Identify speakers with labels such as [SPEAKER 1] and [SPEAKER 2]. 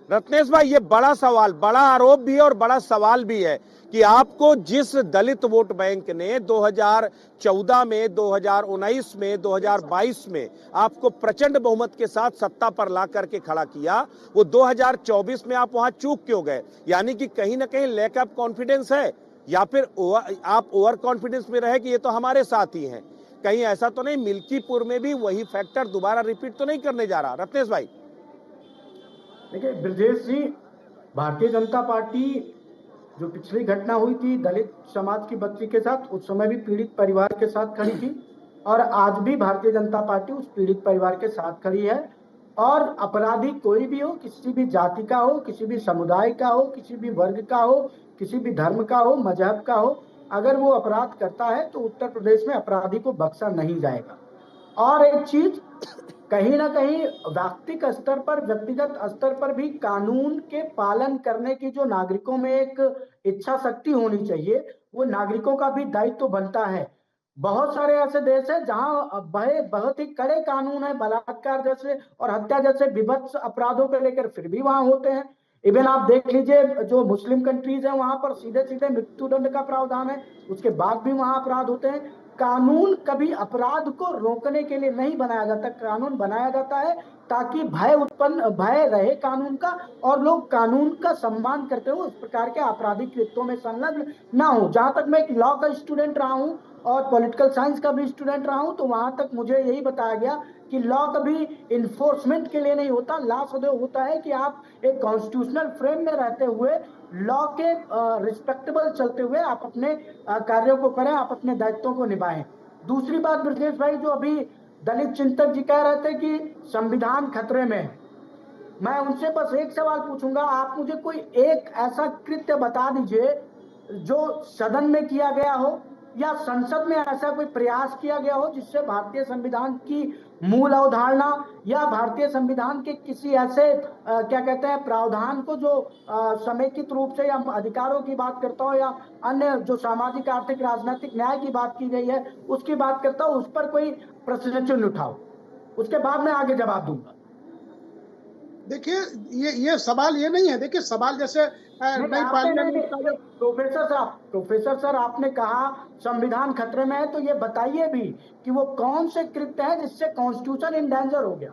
[SPEAKER 1] रत्नेश भाई, ये बड़ा सवाल, बड़ा आरोप भी है और बड़ा सवाल भी है कि आपको जिस दलित वोट बैंक ने 2014 में, 2019 में, 2022 में आपको प्रचंड बहुमत के साथ सत्ता पर ला करके खड़ा किया, वो 2024 में आप वहां चूक क्यों गए? यानी कि कहीं ना कहीं लैक ऑफ कॉन्फिडेंस है, या फिर आप ओवर कॉन्फिडेंस में रहे कि ये तो हमारे साथ ही हैं? कहीं ऐसा तो नहीं मिल्कीपुर में भी वही फैक्टर दोबारा रिपीट तो नहीं करने जा रहा रत्नेश भाई?
[SPEAKER 2] देखिए ब्रजेश जी, भारतीय जनता पार्टी जो पिछली घटना हुई थी दलित समाज की बच्ची के साथ, उस समय भी पीड़ित परिवार के साथ खड़ी थी और आज भी भारतीय जनता पार्टी उस पीड़ित परिवार के साथ खड़ी है। और अपराधी कोई भी हो, किसी भी जाति का हो, किसी भी समुदाय का हो, किसी भी वर्ग का हो, किसी भी धर्म का हो, मजहब का हो, अगर वो अपराध करता है तो उत्तर प्रदेश में अपराधी को बख्शा नहीं जाएगा। और एक चीज, कहीं ना कहीं व्यक्तिगत स्तर पर, व्यक्तिगत स्तर पर भी कानून के पालन करने की जो नागरिकों में एक इच्छा शक्ति होनी चाहिए, वो नागरिकों का भी दायित्व तो बनता है। बहुत सारे ऐसे देश है जहां बहुत ही कड़े कानून है बलात्कार जैसे और हत्या जैसे विभत्स अपराधों को लेकर, फिर भी वहां होते हैं। इवन आप देख लीजिए, जो मुस्लिम कंट्रीज है वहां पर सीधे सीधे मृत्युदंड का प्रावधान है, उसके बाद भी वहां अपराध होते हैं। कानून कभी अपराध को रोकने के लिए नहीं बनाया जाता, कानून बनाया जाता है ताकि भय रहे कानून का, और लोग कानून का सम्मान करते हुए उस प्रकार के आपराधिक कृत्यों में संलग्न ना हो। जहां तक मैं एक लॉ का स्टूडेंट रहा हूं और पॉलिटिकल साइंस का भी स्टूडेंट रहा हूं, तो वहां तक मुझे यही बताया गया कि लॉ कभी इन्फोर्समेंट के लिए नहीं होता। लॉ सदैव होता है कि आप एक कॉन्स्टिट्यूशनल फ्रेम में रहते हुए, लॉ के रिस्पेक्टेबल चलते हुए आप अपने कार्यों को करें, आप अपने दायित्वों को निभाएं। दूसरी बात ब्रजेश भाई, जो अभी दलित चिंतक जी कह रहे थे कि संविधान खतरे में है, मैं उनसे बस एक सवाल पूछूंगा, आप मुझे कोई एक ऐसा कृत्य बता दीजिए जो सदन में किया गया हो या संसद में ऐसा कोई प्रयास किया गया हो जिससे भारतीय संविधान की मूल अवधारणा या भारतीय संविधान के किसी ऐसे क्या कहते हैं प्रावधान को, जो समेकित रूप से या अधिकारों की बात करता हो या अन्य जो सामाजिक आर्थिक राजनीतिक न्याय की बात की गई है उसकी बात करता हो, उस पर कोई प्रश्न चिन्ह उठाओ, उसके बाद मैं आगे जवाब दूंगा।
[SPEAKER 3] देखिए, ये सवाल ये नहीं है। देखिए, सवाल जैसे
[SPEAKER 2] नहीं,
[SPEAKER 3] नई
[SPEAKER 2] आपने
[SPEAKER 3] पार्लियामेंट
[SPEAKER 2] नहीं,
[SPEAKER 3] का जो
[SPEAKER 2] प्रोफेसर सर आपने कहा संविधान खतरे में है, तो ये बताइए भी कि वो कौन से कृत्य है जिससे कॉन्स्टिट्यूशन इन डेंजर हो गया।